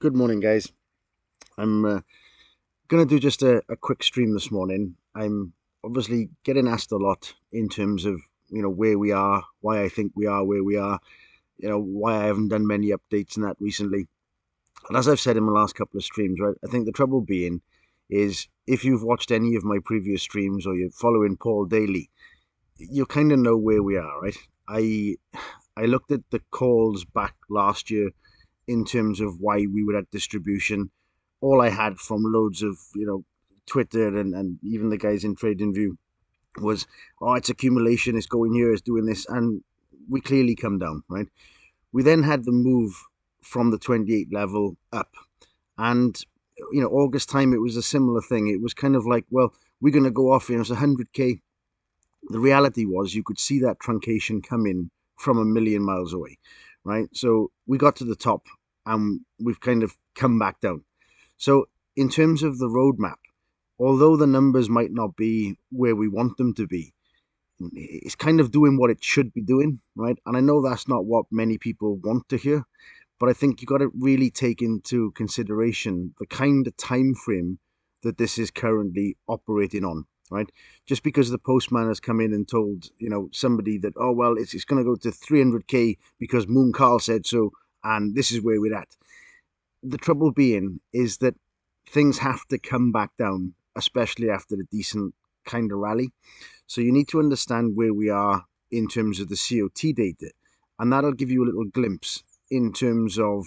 Good morning, guys. I'm going to do just a quick stream this morning. I'm obviously getting asked a lot in terms of, where we are, why I think we are where we are, why I haven't done many updates and that recently. And as I've said in my last couple of streams, right, I think the trouble being is if you've watched any of my previous streams or you're following Paul daily, you kind of know where we are, right? I I looked at the calls back last year in terms of why we were at distribution. All I had from loads of, Twitter and even the guys in TradingView was, oh, it's accumulation, it's going here, it's doing this. And we clearly come down, right? We then had the move from the 28 level up. And, August time, it was a similar thing. It was kind of like, well, we're going to go off, it's 100K. The reality was you could see that truncation coming from a million miles away, right? So we got to the top and we've kind of come back down. So in terms of the roadmap, although the numbers might not be where we want them to be, it's kind of doing what it should be doing, right? And I know that's not what many people want to hear, but I think you got to really take into consideration the kind of time frame that this is currently operating on, right? Just because the postman has come in and told, somebody that, oh, well, it's going to go to 300K because Moon Carl said so, and this is where we're at. The trouble being is that things have to come back down, especially after a decent kind of rally. So you need to understand where we are in terms of the COT data, and that'll give you a little glimpse in terms of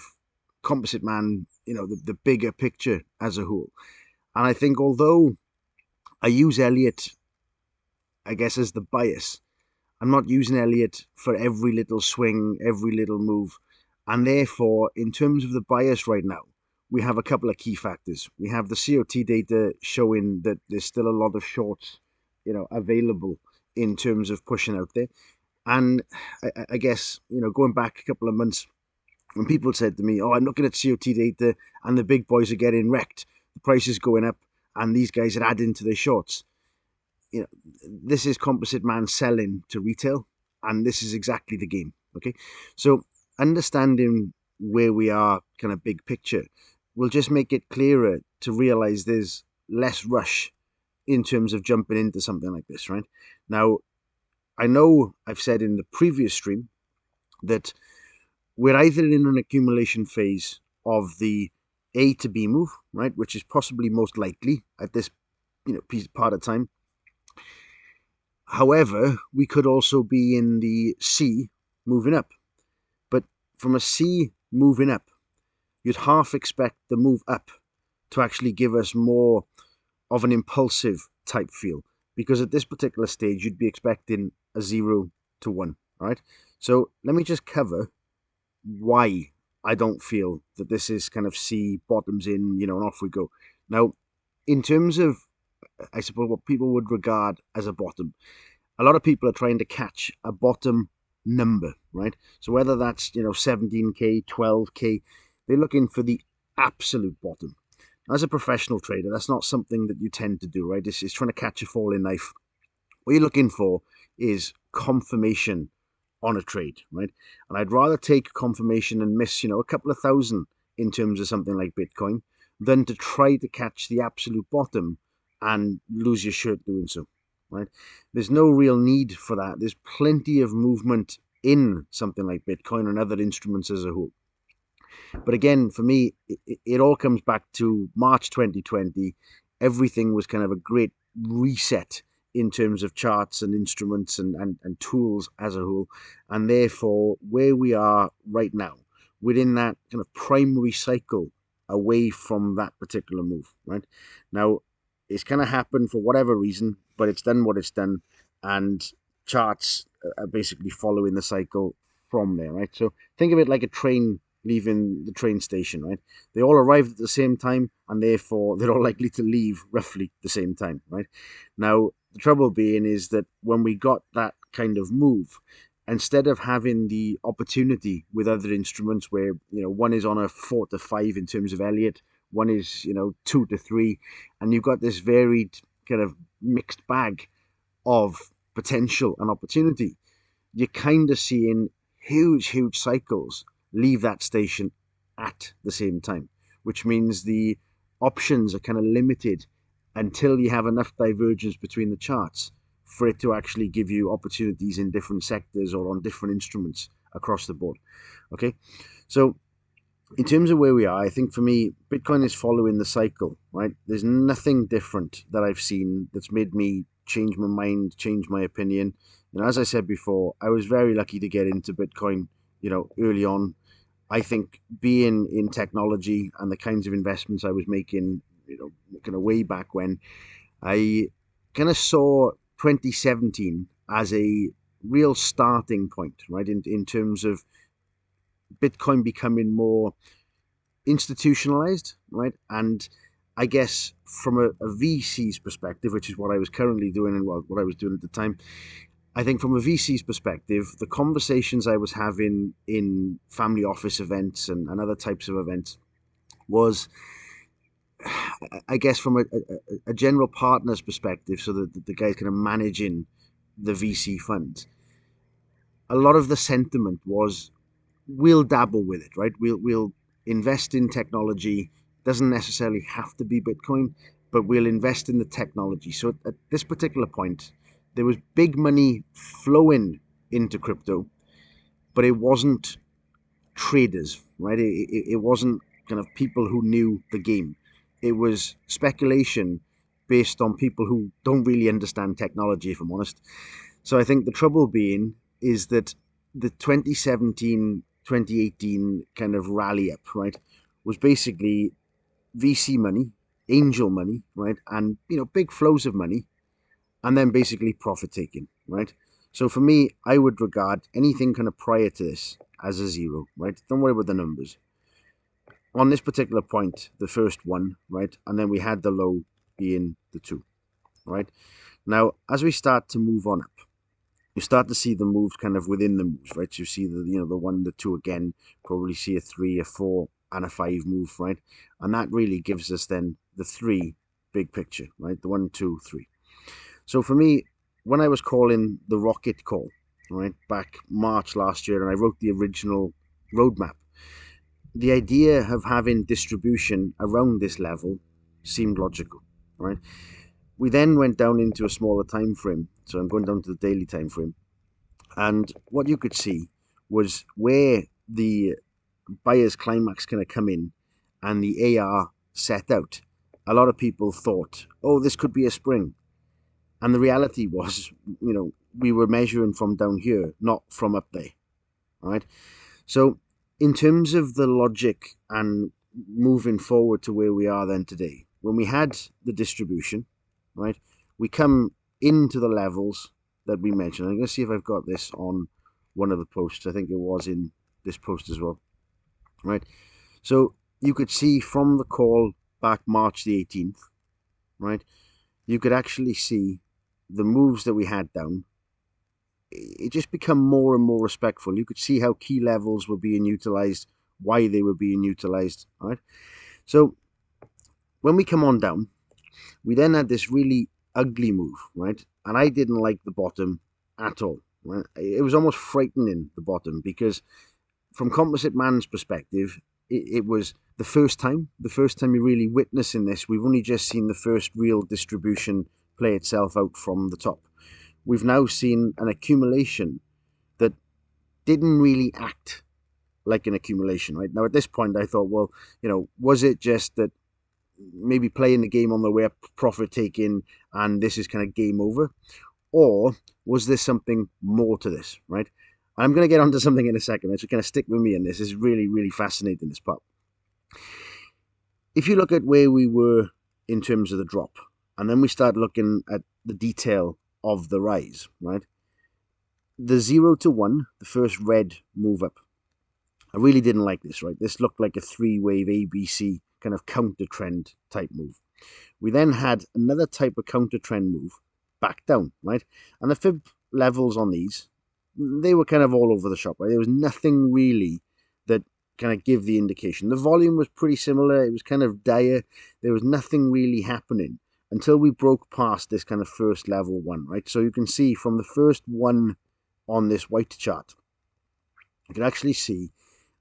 composite man, the bigger picture as a whole. And I think although I use Elliott, I guess, as the bias, I'm not using Elliott for every little swing, every little move. And therefore, in terms of the bias right now, we have a couple of key factors. We have the COT data showing that there's still a lot of shorts, available in terms of pushing out there. And I guess, going back a couple of months, when people said to me, oh, I'm looking at COT data and the big boys are getting wrecked, the price is going up, and these guys are adding to their shorts. This is composite man selling to retail, and this is exactly the game. Okay, so understanding where we are, kind of big picture, will just make it clearer to realize there's less rush in terms of jumping into something like this, right? Now, I know I've said in the previous stream that we're either in an accumulation phase of the A to B move, right, which is possibly most likely at this part of time. However, we could also be in the C moving up. But from a C moving up, you'd half expect the move up to actually give us more of an impulsive type feel. Because at this particular stage, you'd be expecting a 0 to 1, right? So let me just cover why I don't feel that this is kind of C bottoms in, and off we go. Now, in terms of, I suppose, what people would regard as a bottom, a lot of people are trying to catch a bottom number, right? So whether that's, 17K, 12K, they're looking for the absolute bottom. As a professional trader, that's not something that you tend to do, right? It's trying to catch a falling knife. What you're looking for is confirmation on a trade, right? And I'd rather take confirmation and miss, a couple of thousand in terms of something like Bitcoin than to try to catch the absolute bottom and lose your shirt doing so, right? There's no real need for that. There's plenty of movement in something like Bitcoin and other instruments as a whole. But again, for me, it all comes back to March 2020. Everything was kind of a great reset in terms of charts and instruments and tools as a whole. And therefore, where we are right now, within that kind of primary cycle away from that particular move, right? Now, it's kind of happened for whatever reason, but it's done what it's done. And charts are basically following the cycle from there, right? So think of it like a train leaving the train station, right? They all arrived at the same time, and therefore they're all likely to leave roughly the same time, right? Now, the trouble being is that when we got that kind of move, instead of having the opportunity with other instruments where, one is on a 4 to 5 in terms of Elliott, one is, 2 to 3, and you've got this varied kind of mixed bag of potential and opportunity, you're kind of seeing huge cycles leave that station at the same time, which means the options are kind of limited until you have enough divergence between the charts for it to actually give you opportunities in different sectors or on different instruments across the board. Okay, so in terms of where we are, I think for me, Bitcoin is following the cycle, right? There's nothing different that I've seen that's made me change my mind, change my opinion. And as I said before, I was very lucky to get into Bitcoin, early on. I think being in technology and the kinds of investments I was making, kind of way back when, I kind of saw 2017 as a real starting point, right? In terms of Bitcoin becoming more institutionalized, right? And I guess from a VC's perspective, which is what I was currently doing and what I was doing at the time, I think from a VC's perspective, the conversations I was having in family office events and other types of events was, I guess, from a general partner's perspective, so that the guys kind of managing the VC funds, a lot of the sentiment was, we'll dabble with it, right? We'll invest in technology. Doesn't necessarily have to be Bitcoin, but we'll invest in the technology. So at this particular point, there was big money flowing into crypto, but it wasn't traders, right? It wasn't kind of people who knew the game. It was speculation based on people who don't really understand technology, if I'm honest. So I think the trouble being is that the 2017, 2018 kind of rally up, right, was basically VC money, angel money, right, and big flows of money, and then basically profit taking, right. So for me, I would regard anything kind of prior to this as a zero, right. Don't worry about the numbers. On this particular point, the first one, right, and then we had the low being the two, right. Now, as we start to move on up, you start to see the moves kind of within the moves, right? You see the one, the two again, probably see a 3, a 4, and a 5 move, right? And that really gives us then the 3 big picture, right? The 1, 2, 3. So for me, when I was calling the rocket call, right, back March last year, and I wrote the original roadmap, the idea of having distribution around this level seemed logical, right? We then went down into a smaller time frame. So I'm going down to the daily time frame. And what you could see was where the buyer's climax kind of come in and the AR set out. A lot of people thought, oh, this could be a spring. And the reality was, we were measuring from down here, not from up there. All right. So in terms of the logic and moving forward to where we are then today, when we had the distribution, right, we come into the levels that we mentioned. I'm going to see if I've got this on one of the posts. I think it was in this post as well, right? So you could see from the call back March the 18th, right, you could actually see the moves that we had down. It just become more and more respectful. You could see how key levels were being utilized, why they were being utilized, right? So when we come on down, we then had this really ugly move, right? And I didn't like the bottom at all, right? It was almost frightening, the bottom, because from Composite Man's perspective, it was the first time you're really witnessing this. We've only just seen the first real distribution play itself out from the top. We've now seen an accumulation that didn't really act like an accumulation, right? Now, at this point, I thought, well, was it just that maybe playing the game on the way up, profit taking, and this is kind of game over? Or was there something more to this, right? I'm going to get onto something in a second. So kind of stick with me in this. This is really, really fascinating, this part. If you look at where we were in terms of the drop, and then we start looking at the detail of the rise, right? The 0 to 1, the first red move up, I really didn't like this, right? This looked like a 3-wave ABC kind of counter trend type move. We then had another type of counter trend move back down, right? And the fib levels on these, they were kind of all over the shop, right? There was nothing really that kind of give the indication. The volume was pretty similar. It was kind of dire. There was nothing really happening until we broke past this kind of first level one, right? So you can see from the first one on this white chart, you can actually see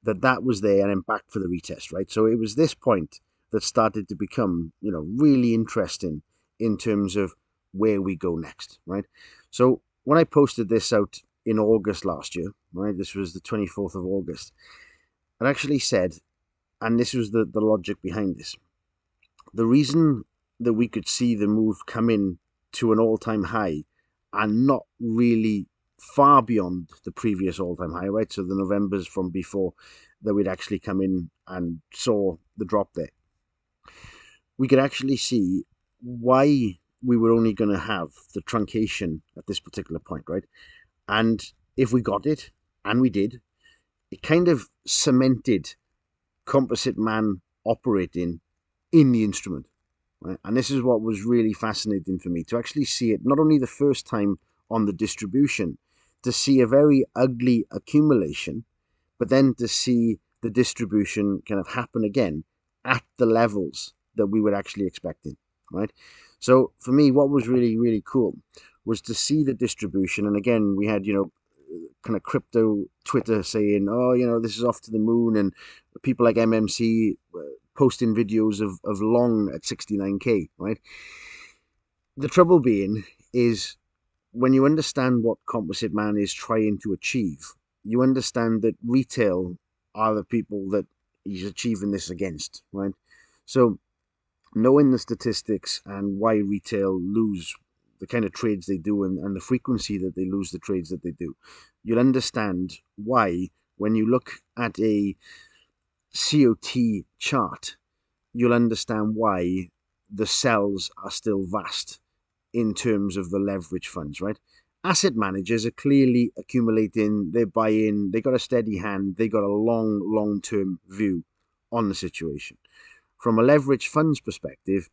that was there and then back for the retest, right? So it was this point that started to become, really interesting in terms of where we go next, right? So when I posted this out in August last year, right, this was the 24th of August, I actually said, and this was the logic behind this, the reason that we could see the move come in to an all-time high and not really far beyond the previous all-time high, right? So the Novembers from before that we'd actually come in and saw the drop there. We could actually see why we were only going to have the truncation at this particular point, right? And if we got it, and we did, it kind of cemented composite man operating in the instrument. Right? And this is what was really fascinating for me, to actually see it not only the first time on the distribution, to see a very ugly accumulation, but then to see the distribution kind of happen again at the levels that we were actually expecting, right? So for me, what was really, really cool was to see the distribution. And again, we had, kind of crypto Twitter saying, oh, this is off to the moon, and people like MMC posting videos of long at 69k, right? The trouble being is, when you understand what Composite Man is trying to achieve, you understand that retail are the people that he's achieving this against, right? So knowing the statistics and why retail lose the kind of trades they do, and the frequency that they lose the trades that they do, you'll understand why when you look at a COT chart, you'll understand why the sells are still vast in terms of the leverage funds, right? Asset managers are clearly accumulating, they're buying, they got a steady hand, they got a long-term view on the situation. From a leverage funds perspective,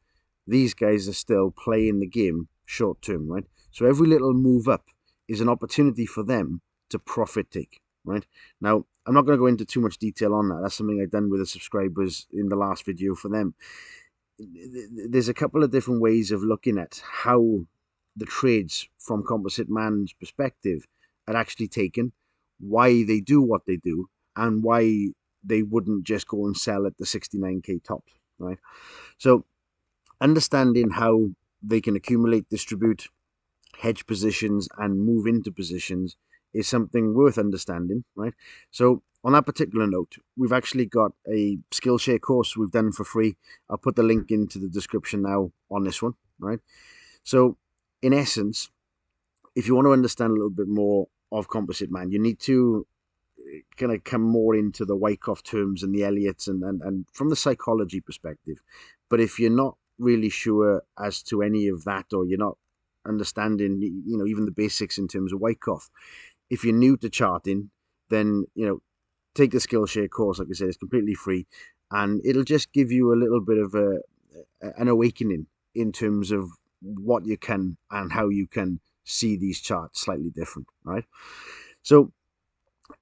these guys are still playing the game short term, right? So every little move up is an opportunity for them to profit take, right? Now, I'm not going to go into too much detail on that. That's something I've done with the subscribers in the last video for them. There's a couple of different ways of looking at how the trades from Composite Man's perspective are actually taken, why they do what they do, and why they wouldn't just go and sell at the 69k tops, right? So understanding how they can accumulate, distribute, hedge positions, and move into positions is something worth understanding, right? So on that particular note, we've actually got a Skillshare course we've done for free. I'll put the link into the description now on this one, right? So in essence, if you want to understand a little bit more of Composite Man, you need to kind of come more into the Wyckoff terms and the Elliots, and from the psychology perspective. But if you're not really sure as to any of that, or you're not understanding, even the basics in terms of Wyckoff, if you're new to charting, then, take the Skillshare course. Like I said, it's completely free, and it'll just give you a little bit of an awakening in terms of what you can and how you can see these charts slightly different, right? So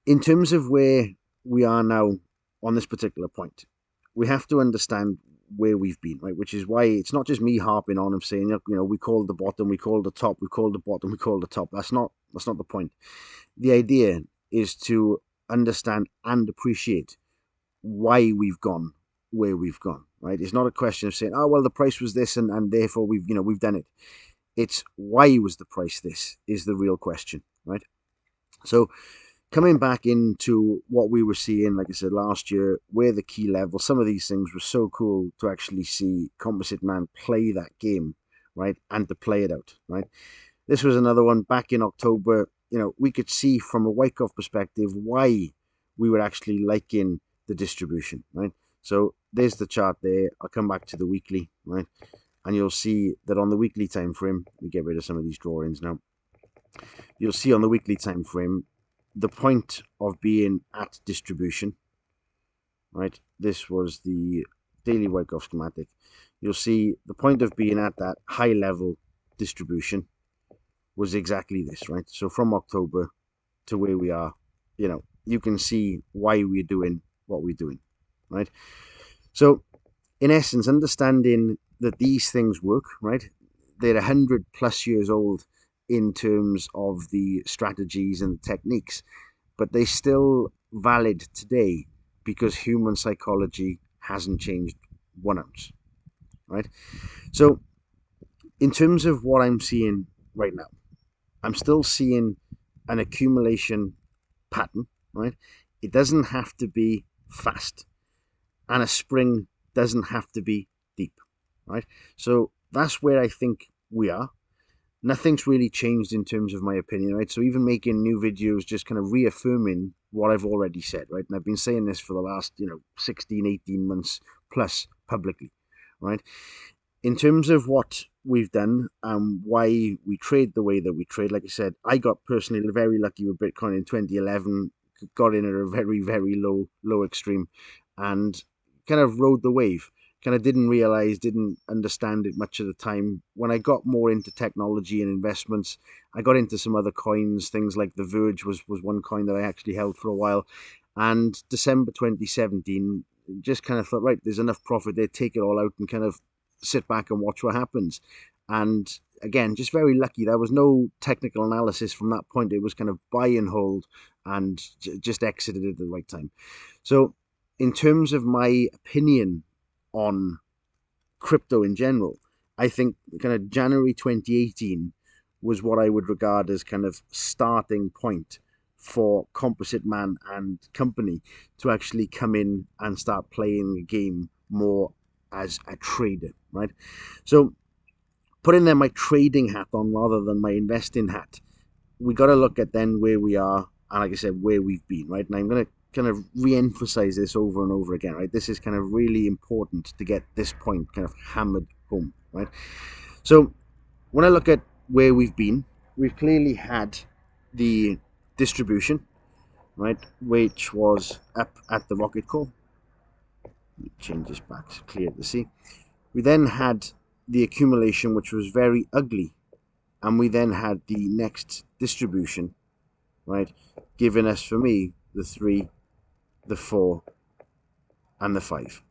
in terms of where we are now on this particular point, we have to understand where we've been, right? Which is why it's not just me harping on and saying, we called the bottom, we called the top, we called the bottom, we called the top. That's not the point. The idea is to understand and appreciate why we've gone where we've gone, right? It's not a question of saying, oh, well, the price was this, and therefore we've done it. It's why was the price this is the real question, right? So coming back into what we were seeing, like I said, last year, where the key level, some of these things were so cool to actually see Composite Man play that game, right? And to play it out, right? This was another one back in October. We could see from a Wyckoff perspective why we were actually liking the distribution, right? So there's the chart there. I'll come back to the weekly, right? And you'll see that on the weekly time frame, we get rid of some of these drawings now. You'll see on the weekly time frame, the point of being at distribution, right? This was the daily Wyckoff schematic. You'll see the point of being at that high level distribution was exactly this, right? So from October to where we are, you can see why we're doing what we're doing, right? So in essence, understanding that these things work, right? They're 100+ years old in terms of the strategies and techniques, but they're still valid today because human psychology hasn't changed 1 ounce, right? So in terms of what I'm seeing right now, I'm still seeing an accumulation pattern, right? It doesn't have to be fast, and a spring doesn't have to be deep, right? So that's where I think we are. Nothing's really changed in terms of my opinion, right? So even making new videos, just kind of reaffirming what I've already said, right? And I've been saying this for the last, 16, 18 months plus publicly, right? In terms of what we've done and why we trade the way that we trade, like I said, I got personally very lucky with Bitcoin in 2011, got in at a very, very low extreme, and kind of rode the wave. Kind of didn't realize, didn't understand it much at the time. When I got more into technology and investments, I got into some other coins, things like the Verge was one coin that I actually held for a while. And December 2017, just kind of thought, right, there's enough profit there, take it all out and kind of sit back and watch what happens. And again, just very lucky. There was no technical analysis from that point. It was kind of buy and hold, and just exited at the right time. So in terms of my opinion on crypto in general, I think kind of January 2018 was what I would regard as kind of starting point for Composite Man and company to actually come in and start playing the game more as a trader, right? So putting then my trading hat on rather than my investing hat, we got to look at then where we are and, like I said, where we've been, right? And I'm going to kind of re-emphasize this over and over again, right? This is kind of really important to get this point kind of hammered home, right? So when I look at where we've been, we've clearly had the distribution, right, which was up at the rocket core. Change this back so clear to see. We then had the accumulation, which was very ugly, and we then had the next distribution, right, giving us, for me, the 3, the 4, and the 5,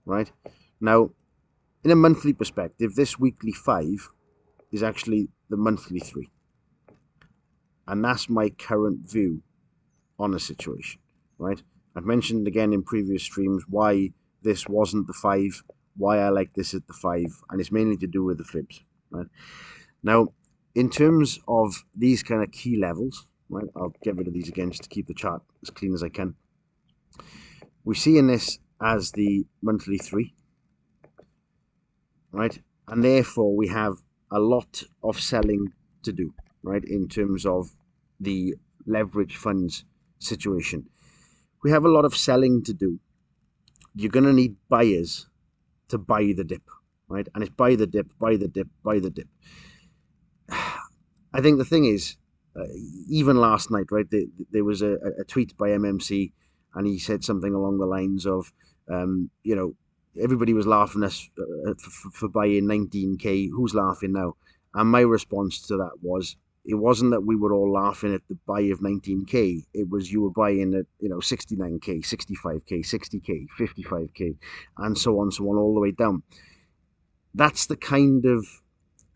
right? Now, in a monthly perspective, this weekly 5 is actually the monthly 3, and that's my current view on the situation, right? I've mentioned again in previous streams why this wasn't the 5, why I like this at the 5, and it's mainly to do with the fibs, right? Now, in terms of these kind of key levels, right, I'll get rid of these again just to keep the chart as clean as I can. We see in this as the monthly 3, right? And therefore we have a lot of selling to do, right, in terms of the leverage funds situation. We have a lot of selling to do. You're going to need buyers to buy the dip, right? And it's buy the dip, buy the dip, buy the dip. I think the thing is, even last night, right, there was a tweet by MMC, and he said something along the lines of, everybody was laughing at us for buying 19k. Who's laughing now? And my response to that was, it wasn't that we were all laughing at the buy of 19k. It was you were buying at 69k, 65k, 60k, 55k, and so on, all the way down. That's the kind of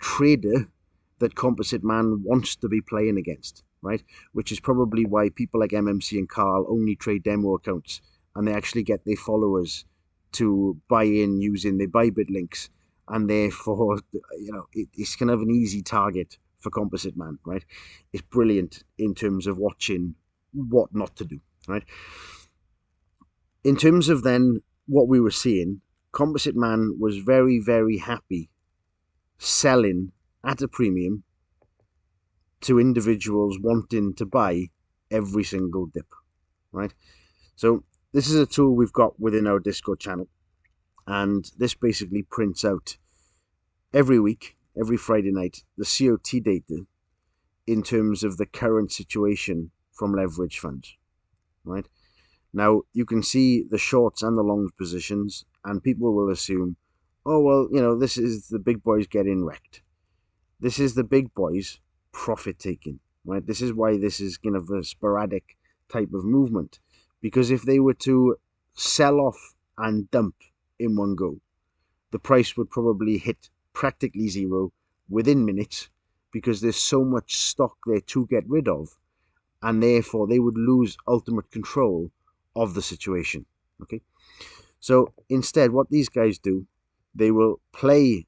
trader that Composite Man wants to be playing against, right? Which is probably why people like MMC and Carl only trade demo accounts, and they actually get their followers to buy in using their Bybit links, and therefore, it's kind of an easy target for Composite Man, right? It's brilliant in terms of watching what not to do, right? In terms of then what we were seeing, Composite Man was very, very happy selling at a premium to individuals wanting to buy every single dip, right? So this is a tool we've got within our Discord channel, and this basically prints out every week, every Friday night, the COT data in terms of the current situation from leverage funds, right? Now, you can see the shorts and the longs positions, and people will assume, oh, well, this is the big boys getting wrecked. This is the big boys profit taking, right? This is why this is kind of a sporadic type of movement, because if they were to sell off and dump in one go, the price would probably hit practically zero within minutes, because there's so much stock there to get rid of, and therefore they would lose ultimate control of the situation. Okay, so instead, what these guys do, they will play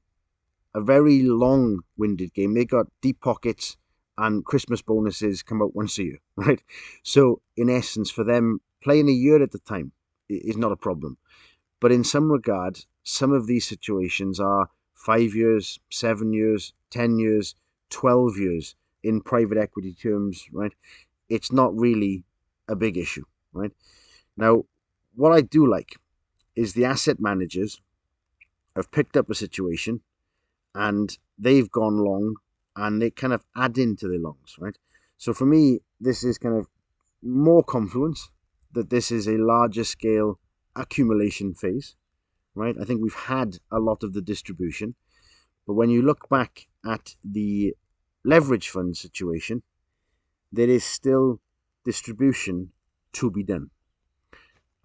a very long-winded game. They got deep pockets, and Christmas bonuses come out once a year, right? So in essence, for them, playing a year at a time is not a problem. But in some regard, some of these situations are 5 years, 7 years, 10 years, 12 years in private equity terms, right? It's not really a big issue, right? Now, what I do like is the asset managers have picked up a situation and they've gone long and they kind of add into the longs, right? So for me, this is kind of more confluence that this is a larger scale accumulation phase, right? I think we've had a lot of the distribution, but when you look back at the leverage fund situation, there is still distribution to be done.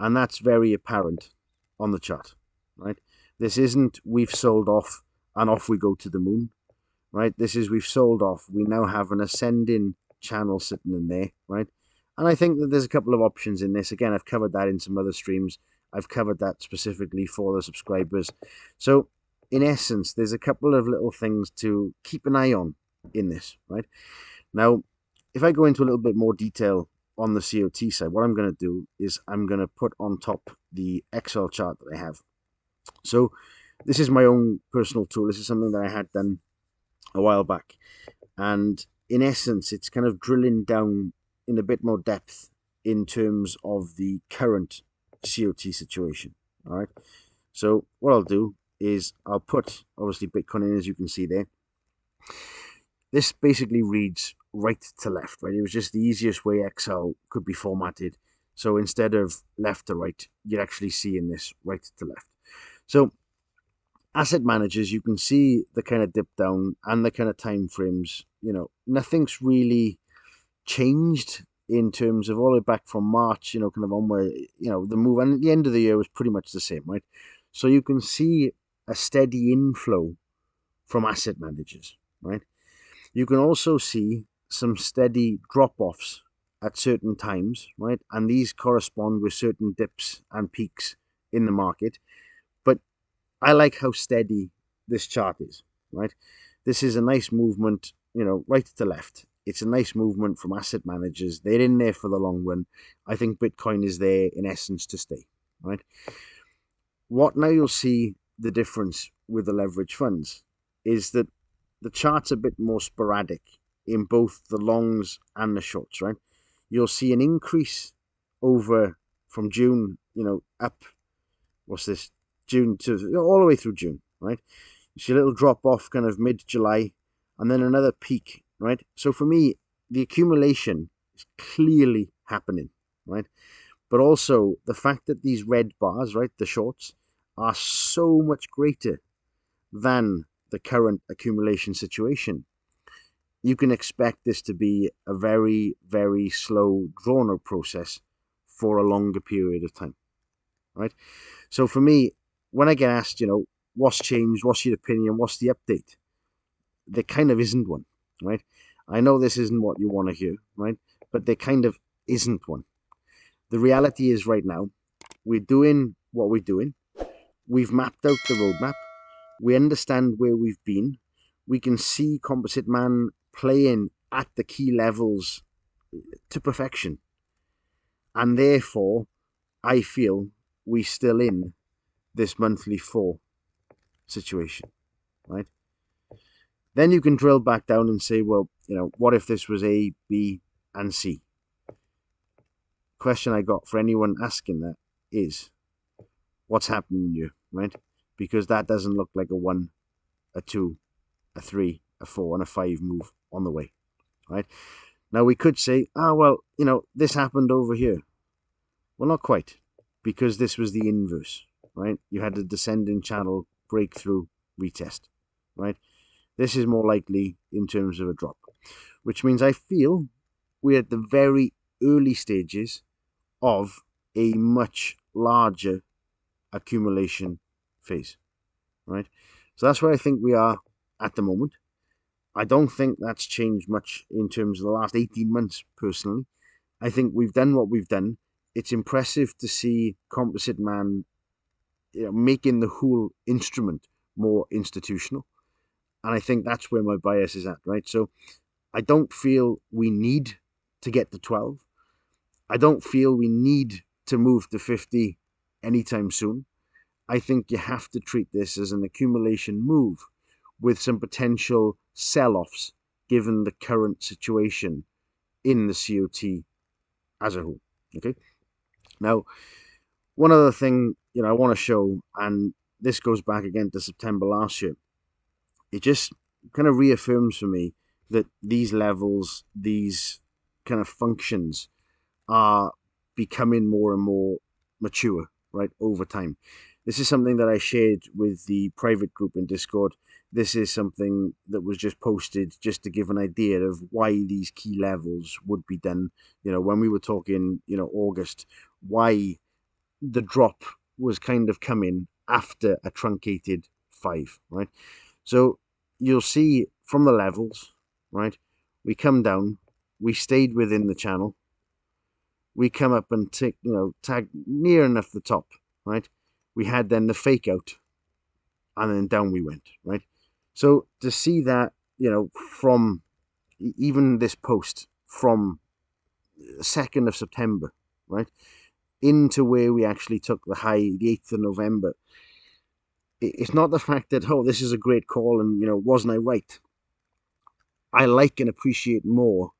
And that's very apparent on the chart, right? This isn't we've sold off and off we go to the moon, right? This is we've sold off. We now have an ascending channel sitting in there, right? And I think that there's a couple of options in this. Again, I've covered that in some other streams. I've covered that specifically for the subscribers. So in essence, there's a couple of little things to keep an eye on in this, right? Now, if I go into a little bit more detail on the COT side, what I'm going to do is I'm going to put on top the Excel chart that I have. So this is my own personal tool. This is something that I had done a while back. And in essence, it's kind of drilling down in a bit more depth in terms of the current COT situation. All right. So what I'll do is I'll put obviously Bitcoin in, as you can see there. This basically reads right to left, right? It was just the easiest way Excel could be formatted. So instead of left to right, you'd actually see in this right to left. So asset managers, you can see the kind of dip down and the kind of time frames. Nothing's really changed in terms of all the way back from March, kind of on where, the move, and at the end of the year was pretty much the same, right? So you can see a steady inflow from asset managers, right? You can also see some steady drop-offs at certain times, right? And these correspond with certain dips and peaks in the market. But I like how steady this chart is, right? This is a nice movement, right to left. It's a nice movement from asset managers. They're in there for the long run. I think Bitcoin is there in essence to stay, right? What now you'll see the difference with the leverage funds is that the chart's a bit more sporadic in both the longs and the shorts, right? You'll see an increase over from June, up, what's this, June to all the way through June, right? You see a little drop off kind of mid-July and then another peak, right? So for me, the accumulation is clearly happening, right? But also the fact that these red bars, right, the shorts, are so much greater than the current accumulation situation, you can expect this to be a very, very slow, drawn-out process for a longer period of time, right? So for me, when I get asked, what's changed, what's your opinion, what's the update, there kind of isn't one, right? I know this isn't what you want to hear, right? But there kind of isn't one. The reality is right now, we're doing what we're doing. We've mapped out the roadmap. We understand where we've been. We can see Composite Man playing at the key levels to perfection. And therefore, I feel we're still in this monthly 4 situation, right? Then you can drill back down and say, well, what if this was A, B, and C? Question I got for anyone asking that is, what's happening here, right? Because that doesn't look like a 1, a 2, a 3, a 4, and a 5 move on the way, right? Now we could say, this happened over here. Well, not quite, because this was the inverse, right? You had a descending channel breakthrough retest, right? This is more likely in terms of a drop, which means I feel we're at the very early stages of a much larger accumulation phase, right? So that's where I think we are at the moment. I don't think that's changed much in terms of the last 18 months, personally. I think we've done what we've done. it's impressive to see Composite Man, making the whole instrument more institutional. And I think that's where my bias is at, right? So I don't feel we need to get to 12. I don't feel we need to move to 50 anytime soon. I think you have to treat this as an accumulation move with some potential sell-offs given the current situation in the COT as a whole. Okay. Now, one other thing, I want to show, and this goes back again to September last year. It just kind of reaffirms for me that these levels, these kind of functions, are becoming more and more mature, right, over time. This is something that I shared with the private group in Discord. This is something that was just posted just to give an idea of why these key levels would be done. When we were talking, August, why the drop was kind of coming after a truncated 5, right? So you'll see from the levels, right? We come down, we stayed within the channel, we come up and tag near enough the top, right? We had then the fake out, and then down we went, right? So to see that, from even this post from the 2nd of September, right, into where we actually took the high, the 8th of November, it's not the fact that, oh, this is a great call and, wasn't I right? I like and appreciate more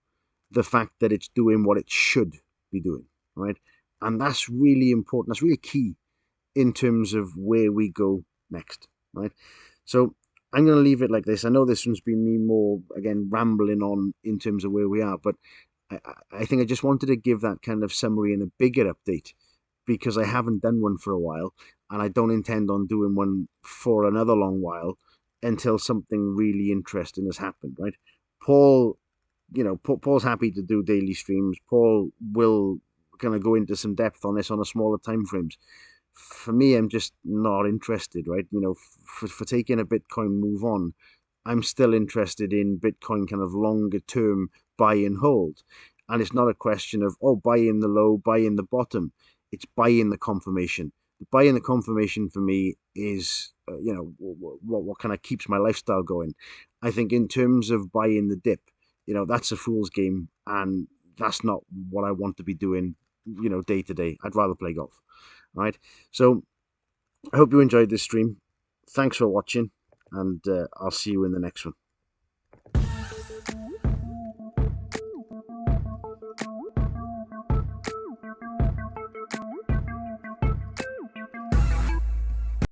the fact that it's doing what it should be doing, right? And that's really important. That's really key in terms of where we go next, right? So I'm going to leave it like this. I know this one's been me more, again, rambling on in terms of where we are, but I think I just wanted to give that kind of summary and a bigger update because I haven't done one for a while and I don't intend on doing one for another long while until something really interesting has happened, right? Paul, Paul's happy to do daily streams. Paul will kind of go into some depth on this on a smaller time frames. For me, I'm just not interested, right? For taking a Bitcoin move on, I'm still interested in Bitcoin kind of longer term buy and hold. And it's not a question of, oh, buy in the low, buy in the bottom. It's buy in the confirmation. The buy in the confirmation for me is, what kind of keeps my lifestyle going. I think in terms of buy in the dip, that's a fool's game. And that's not what I want to be doing, day to day. I'd rather play golf. Right. So I hope you enjoyed this stream. Thanks for watching, and I'll see you in the next one.